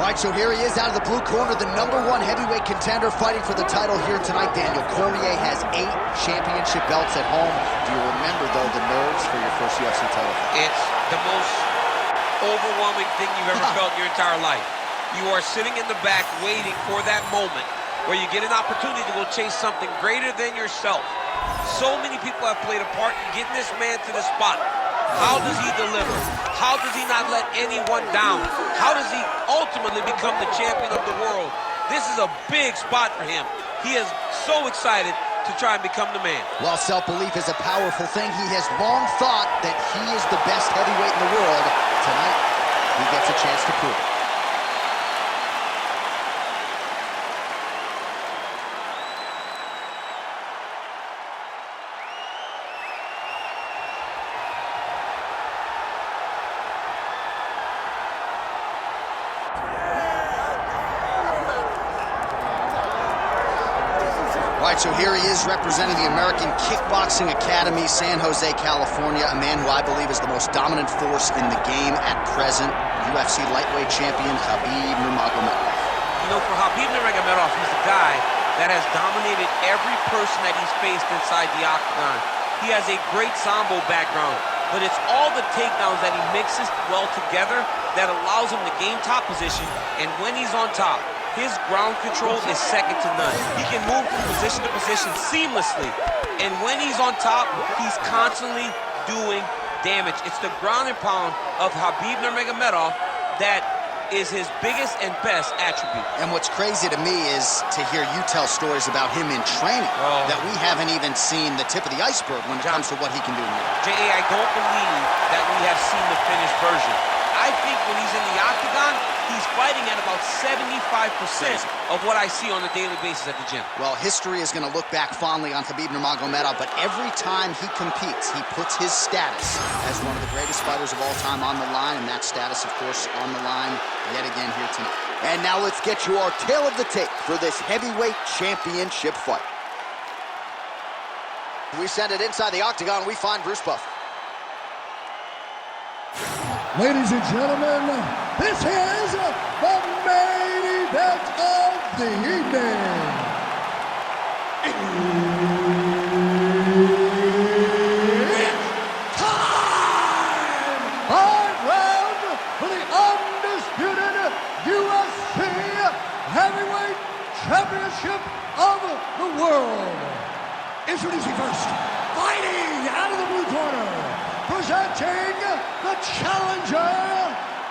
All right, so here he is out of the blue corner, the #1 heavyweight contender fighting for the title here tonight. Daniel Cormier has 8 championship belts at home. Do you remember, though, the nerves for your first UFC title? It's the most overwhelming thing you've ever felt in your entire life. You are sitting in the back waiting for that moment where you get an opportunity to go chase something greater than yourself. So many people have played a part in getting this man to the spot. How does he deliver? How does he not let anyone down? How does he ultimately become the champion of the world? This is a big spot for him. He is so excited to try and become the man. While self-belief is a powerful thing, he has long thought that he is the best heavyweight in the world. Tonight, he gets a chance to prove it. All right, so here he is representing the American Kickboxing Academy, San Jose, California, a man who I believe is the most dominant force in the game at present, UFC lightweight champion Khabib Nurmagomedov. You know, for Khabib Nurmagomedov, he's a guy that has dominated every person that he's faced inside the octagon. He has a great Sambo background, but it's all the takedowns that he mixes well together that allows him to gain top position, and when he's on top, his ground control is second to none. He can move from position to position seamlessly. And when he's on top, he's constantly doing damage. It's the ground and pound of Khabib Nurmagomedov that is his biggest and best attribute. And what's crazy to me is to hear you tell stories about him in training that we haven't even seen the tip of the iceberg when it comes to what he can do now. J.A., I don't believe that we have seen the finished version. I think when he's in the octagon, he's fighting at about 75% of what I see on a daily basis at the gym. Well, history is going to look back fondly on Khabib Nurmagomedov, but every time he competes, he puts his status as one of the greatest fighters of all time on the line, and that status, of course, on the line yet again here tonight. And now let's get you our tale of the tape for this heavyweight championship fight. We send it inside the octagon, we find Bruce Buffer. Ladies and gentlemen, this is the main event of the evening. It's time! 5 rounds for the undisputed UFC Heavyweight Championship of the world. Introducing first, fighting out of the blue corner, presenting the challenger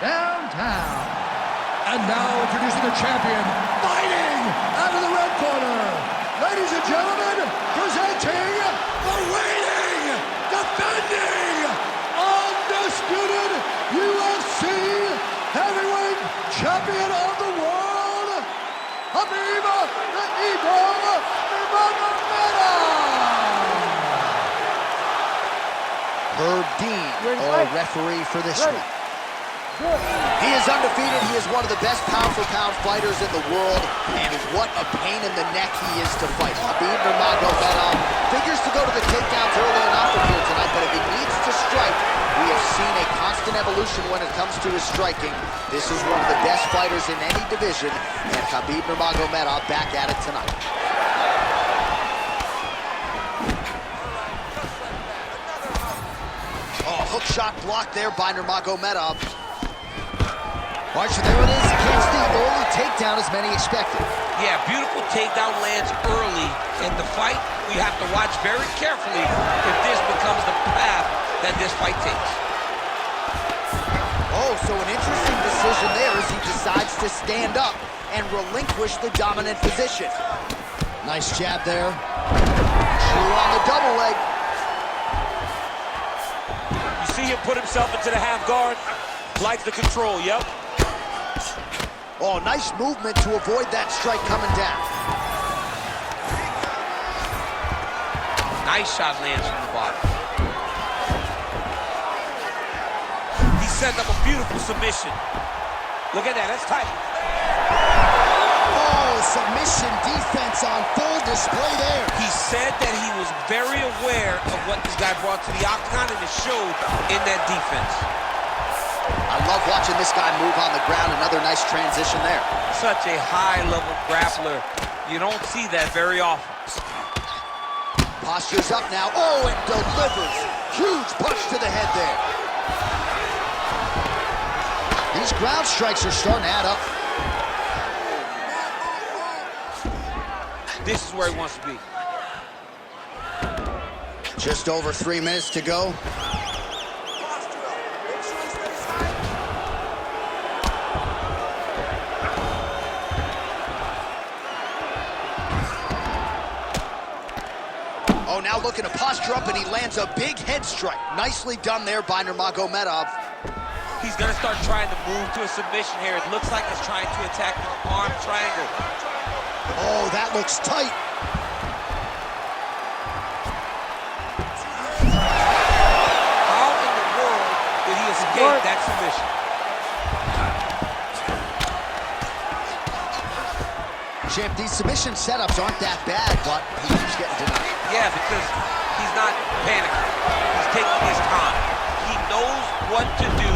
downtown. And now introducing the champion, fighting out of the red corner. Ladies and gentlemen, presenting the reigning, defending, undisputed UFC heavyweight champion of the world, Khabib the Eagle Nurmagomedov. Herb Dean, our referee for this one. He is undefeated. He is one of the best pound-for-pound fighters in the world, and what a pain in the neck he is to fight. Khabib Nurmagomedov figures to go to the takedowns early enough in here tonight, but if he needs to strike, we have seen a constant evolution when it comes to his striking. This is one of the best fighters in any division, and Khabib Nurmagomedov back at it tonight. Hook shot blocked there by Nurmagomedov. All right, so there it is. He gets the early takedown as many expected. Yeah, beautiful takedown lands early in the fight. We have to watch very carefully if this becomes the path that this fight takes. Oh, so an interesting decision there as he decides to stand up and relinquish the dominant position. Nice jab there. True on the double leg. See him put himself into the half guard, like the control, yep. Oh, nice movement to avoid that strike coming down. Nice shot lands from the bottom. He set up a beautiful submission. Look at that, that's tight. Oh, submission defense on full display there. He said that he was very aware of what this guy brought to the octagon, and it showed in that defense. I love watching this guy move on the ground. Another nice transition there. Such a high-level grappler. You don't see that very often. Posture's up now. Oh, and delivers. Huge punch to the head there. These ground strikes are starting to add up. This is where he wants to be. Just over 3 minutes to go. Oh, now looking to posture up, and he lands a big head strike. Nicely done there by Nurmagomedov. He's going to start trying to move to a submission here. It looks like he's trying to attack the arm triangle. Oh, that looks tight. How in the world did he escape that submission? Champ, these submission setups aren't that bad, but he keeps getting denied. Yeah, because he's not panicking. He's taking his time. He knows what to do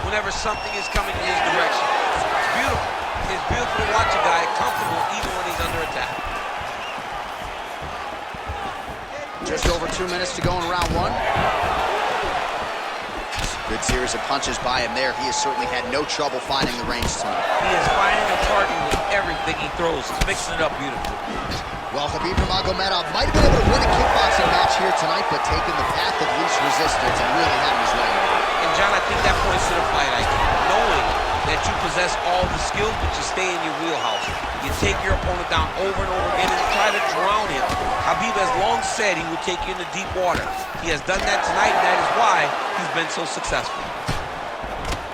whenever something is coming in his direction. It's beautiful. It's beautiful to watch a guy comfortable even when he's under attack. Just over 2 minutes to go in round one. Good series of punches by him there. He has certainly had no trouble finding the range tonight. He is finding a target with everything he throws. He's mixing it up beautifully. Well, Khabib Nurmagomedov might have been able to win a kickboxing match here tonight, but taking the path of least resistance and really having his way. And John, I think that points to the fight IQ. Knowing that you possess all the skills, but you stay in your wheelhouse. You take your opponent down over and over again and try to drown him. Khabib has long said he would take you into deep water. He has done that tonight, and that is why he's been so successful.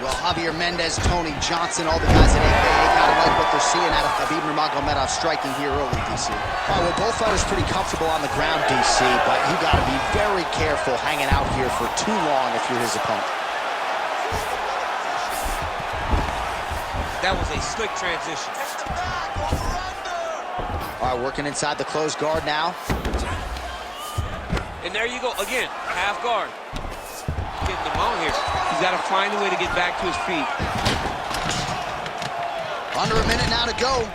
Well, Javier Mendez, Tony Johnson, all the guys at AKA gotta like what they're seeing out of Khabib Nurmagomedov striking here early, DC. All right, well, both fighters pretty comfortable on the ground, DC, but you gotta be very careful hanging out here for too long if you're his opponent. That was a slick transition. All right, working inside the closed guard now. And there you go, again, half guard. Getting the mount here. He's got to find a way to get back to his feet. Under a minute now to go.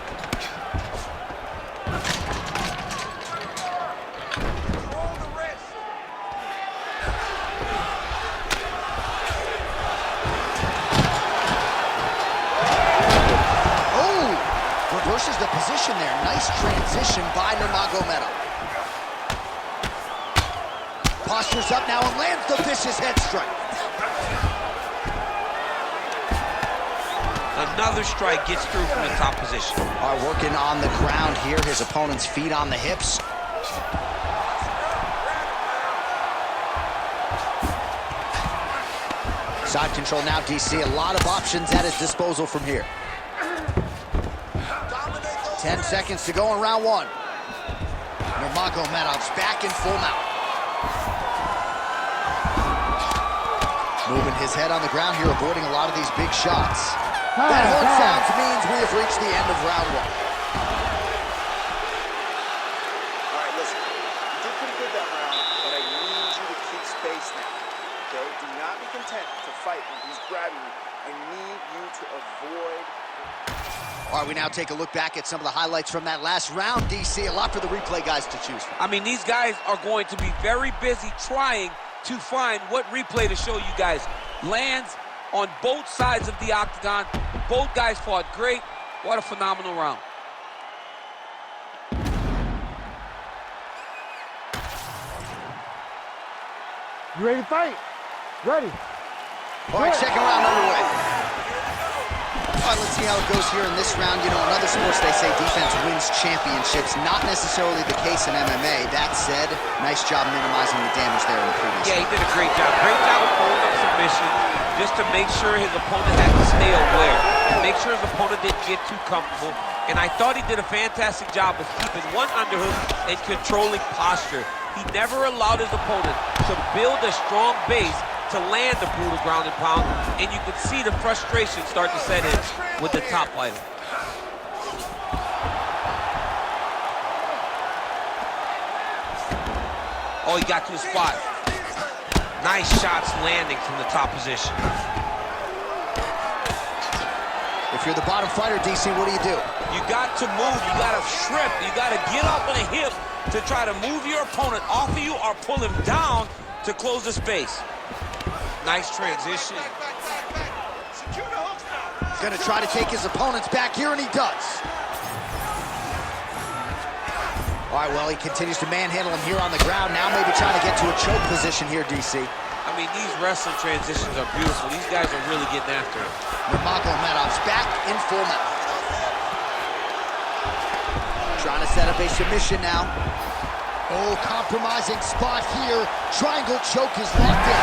Oh, reverses the position there. Nice transition by Nurmagomedov. Postures up now and lands the vicious head strike. Another strike gets through from the top position. All right, working on the ground here. His opponent's feet on the hips. Side control now, DC. A lot of options at his disposal from here. 10 seconds to go in round one. Nurmagomedov's back in full mount. Moving his head on the ground here, avoiding a lot of these big shots. That horn sounds means we have reached the end of round one. All right, listen. You did pretty good that round, but I need you to keep space now. Okay? Do not be content to fight when he's grabbing you. I need you to avoid. All right, we now take a look back at some of the highlights from that last round, DC. A lot for the replay guys to choose from. I mean, these guys are going to be very busy trying to find what replay to show you guys. Lands on both sides of the octagon. Both guys fought great. What a phenomenal round. You ready to fight? Ready. All right, second round underway. All right, let's see how it goes here in this round. You know, in other sports, they say defense wins championships. Not necessarily the case in MMA. That said, nice job minimizing the damage there in the previous Yeah, round. he did a great job. Great job of holding up submission just to make sure his opponent had to stay aware. Make sure his opponent didn't get too comfortable. And I thought he did a fantastic job of keeping one underhook and controlling posture. He never allowed his opponent to build a strong base to land the brutal ground and pound, and you could see the frustration start to set in with the top fighter. Oh, he got to his spot. Nice shots landing from the top position. If you're the bottom fighter, DC, what do? You got to move, you got to shrimp, you got to get up on a hip to try to move your opponent off of you or pull him down to close the space. Nice transition. He's gonna try to take his opponents back here, and he does. All right, well, he continues to manhandle him here on the ground. Now maybe trying to get to a choke position here, DC. I mean, these wrestling transitions are beautiful. These guys are really getting after it. Nurmagomedov's back in full mount. Trying to set up a submission now. Oh, compromising spot here. Triangle choke is locked in.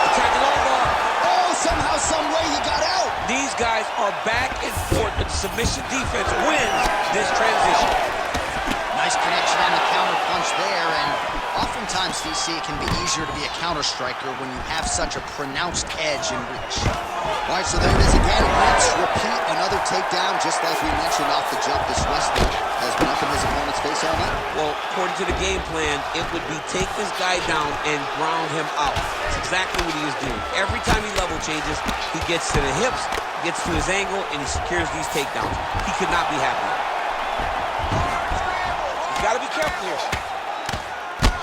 Attacking armbar. Oh, somehow, some way he got out. These guys are back and forth, but the submission defense wins this transition. Nice connection on the counter punch there, and oftentimes, DC, it can be easier to be a counter striker when you have such a pronounced edge and reach. All right, so there it is again. Rinse, repeat, another takedown, just like we mentioned off the jump. This wrestler has been up in his opponent's face all night. Well, according to the game plan, it would be take this guy down and ground him out. That's exactly what he is doing. Every time he level changes, he gets to the hips, gets to his angle, and he secures these takedowns. He could not be happier. You gotta be careful here.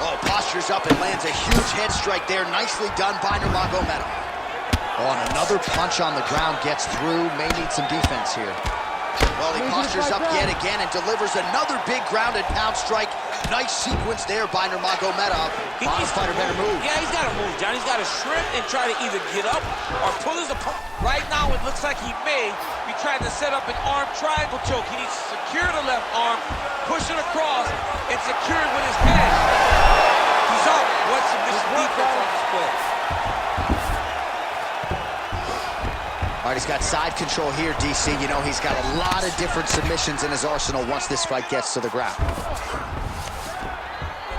Oh, postures up and lands a huge head strike there. Nicely done by Nurmagomedov. Oh, and another punch on the ground gets through. May need some defense here. Well, he postures up yet again and delivers another big ground and pound strike. Nice sequence there by Nurmagomedov. Bottom fighter better move. Yeah, he's got to move, John. He's got to shrimp and try to either get up or pull his opponent. Right now, it looks like he may be trying to set up an arm triangle choke. He needs to secure the left arm, push it across, and secure it with his head. He's up. What's the defense on this play? All right, he's got side control here, DC. You know, he's got a lot of different submissions in his arsenal once this fight gets to the ground.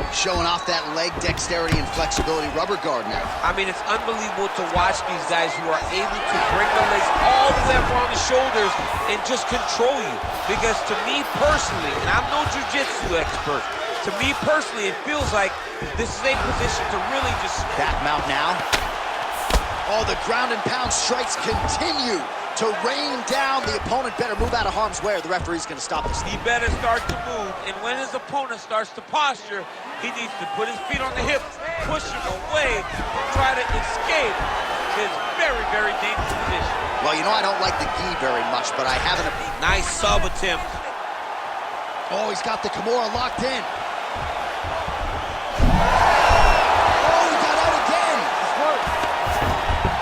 Showing off that leg dexterity and flexibility rubber guard now. I mean, it's unbelievable to watch these guys who are able to bring the legs all the way up on the shoulders and just control you. Because to me personally, and I'm no jiu-jitsu expert, to me personally, it feels like this is a position to really just... Back mount now. Oh, the ground and pound strikes continue to rain down. The opponent better move out of harm's way or the referee's going to stop this. He better start to move, and when his opponent starts to posture, he needs to put his feet on the hip, push him away, try to escape his very, very dangerous position. Well, you know, I don't like the gi very much, but I haven't... Nice sub attempt. Oh, he's got the Kimura locked in.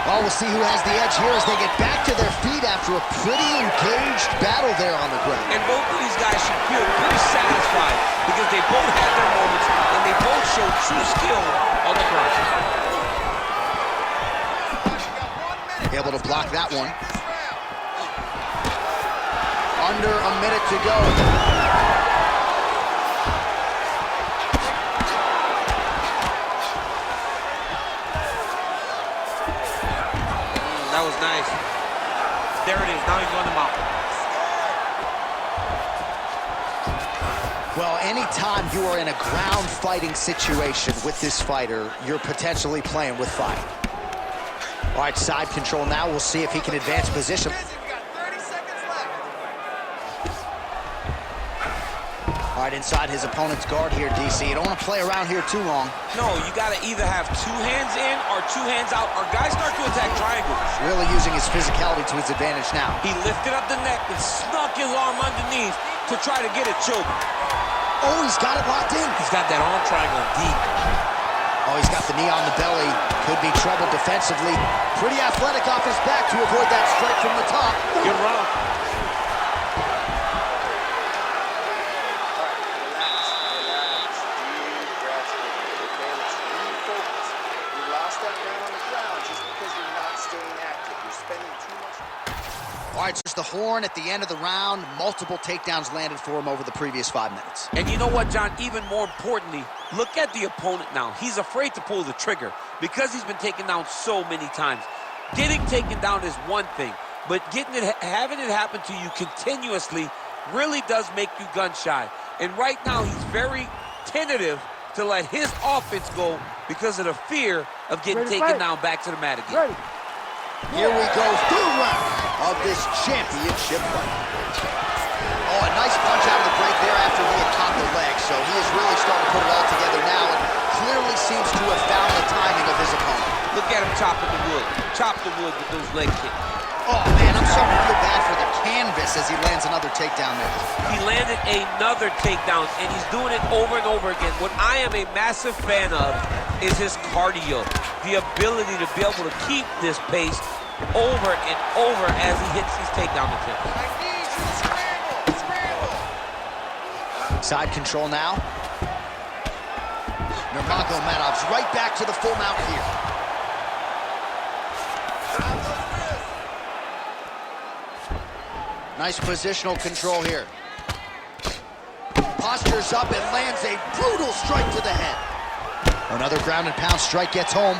Well, we'll see who has the edge here as they get back to their feet after a pretty engaged battle there on the ground. And both of these guys should feel pretty satisfied because they both had their moments and they both showed true skill on the ground. Able to block that one. Under a minute to go. That was nice. There it is. Now he's on the mount. Well, anytime you are in a ground fighting situation with this fighter, you're potentially playing with fire. All right, side control now. We'll see if he can advance position. All right, inside his opponent's guard here, DC. You don't want to play around here too long. No, you got to either have two hands in or two hands out, or guys start to attack triangles. Really using his physicality to his advantage now. He lifted up the neck and snuck his arm underneath to try to get a choke. Oh, he's got it locked in. He's got that arm triangle deep. Oh, he's got the knee on the belly. Could be trouble defensively. Pretty athletic off his back to avoid that strike from the top. Good round. All right, so there's the horn at the end of the round. Multiple takedowns landed for him over the previous 5 minutes. And you know what, John? Even more importantly, look at the opponent now. He's afraid to pull the trigger because he's been taken down so many times. Getting taken down is one thing, but having it happen to you continuously really does make you gun shy. And right now, he's very tentative to let his offense go because of the fear of getting taken down back to the mat again. Here we go, third round. of this championship fight. Oh, a nice punch out of the break there after he had caught the leg. So he is really starting to put it all together now and clearly seems to have found the timing of his opponent. Look at him chopping the wood. Chop the wood with those leg kicks. Oh, man, I'm starting to feel bad for the canvas as he lands another takedown there. He landed another takedown, and he's doing it over and over again. What I am a massive fan of is his cardio, the ability to be able to keep this pace over and over as he hits these takedown attempts. I need you to scramble, scramble. Side control now. Nurmagomedov's right back to the full mount here. Nice positional control here. Postures up and lands a brutal strike to the head. Another ground and pound strike gets home.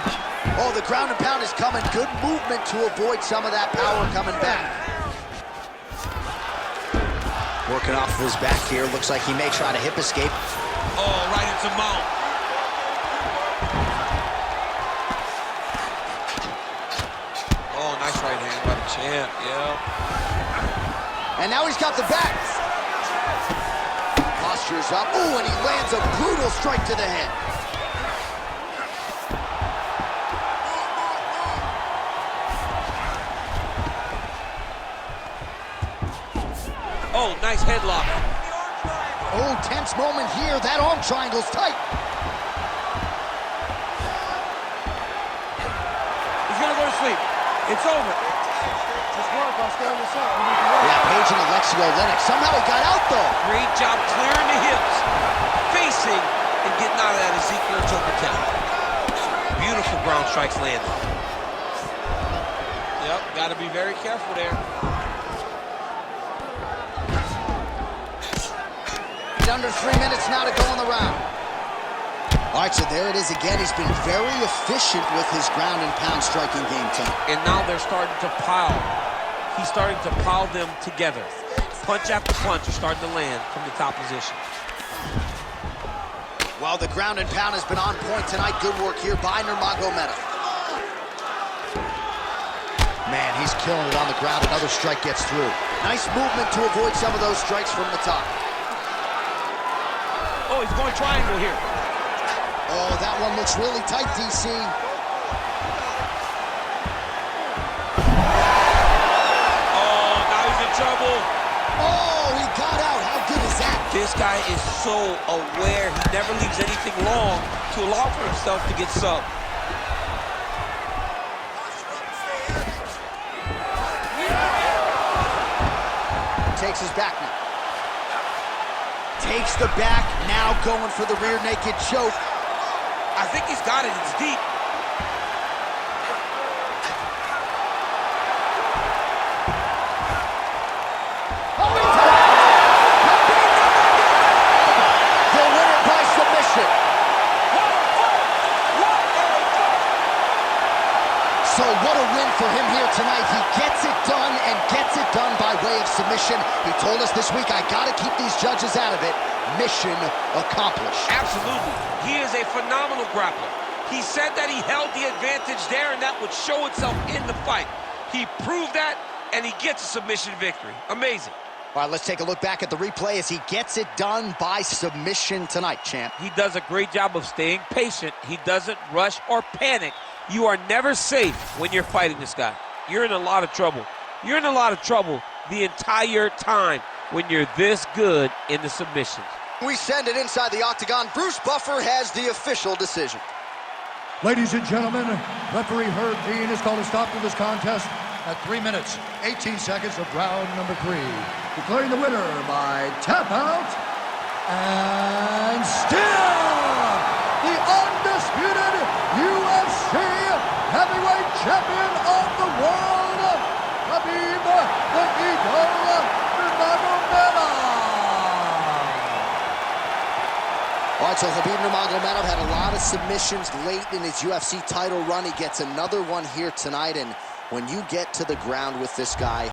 Oh, the ground and pound is coming. Good movement to avoid some of that power coming back. Working off of his back here. Looks like he may try to hip escape. Oh, right into mount. Oh, nice right hand by the champ, yeah. And now he's got the back. Postures up. Ooh, and he lands a brutal strike to the head. Oh, nice headlock. Oh, tense moment here. That arm triangle's tight. He's gonna go to sleep. It's over. Just work, I'll stay on the side. Yeah, Page and Alexio Lennox. Somehow he got out, though. Great job clearing the hips, facing, and getting out of that Ezekiel choke attempt. Beautiful ground strikes landed. Yep, got to be very careful there. Under 3 minutes now to go in the round. All right, so there it is again. He's been very efficient with his ground and pound striking game tonight. And now they're starting to pile. He's starting to pile them together. Punch after punch are starting to land from the top position. Well, the ground and pound has been on point tonight. Good work here by Nurmagomedov. Man, he's killing it on the ground. Another strike gets through. Nice movement to avoid some of those strikes from the top. Oh, he's going triangle here. Oh, that one looks really tight, DC. Trouble. Oh, he got out. How good is that? This guy is so aware. He never leaves anything long to allow for himself to get subbed. Takes his back now. Takes the back, now going for the rear naked choke. I think he's got it. It's deep. So what a win for him here tonight. He gets it done and gets it done by way of submission. He told us this week, I gotta keep these judges out of it. Mission accomplished. Absolutely. He is a phenomenal grappler. He said that he held the advantage there and that would show itself in the fight. He proved that and he gets a submission victory. Amazing. All right, let's take a look back at the replay as he gets it done by submission tonight, champ. He does a great job of staying patient. He doesn't rush or panic. You are never safe when you're fighting this guy. You're in a lot of trouble. You're in a lot of trouble the entire time when you're this good in the submissions. We send it inside the octagon. Bruce Buffer has the official decision. Ladies and gentlemen, referee Herb Dean has called a stop to this contest at 3 minutes, 18 seconds of round number 3. Declaring the winner by tap out, and still the undisputed UFC heavyweight champion of the world, Khabib the Eagle Nurmagomedov. All right, so Khabib Nurmagomedov had a lot of submissions late in his UFC title run. He gets another one here tonight, and when you get to the ground with this guy,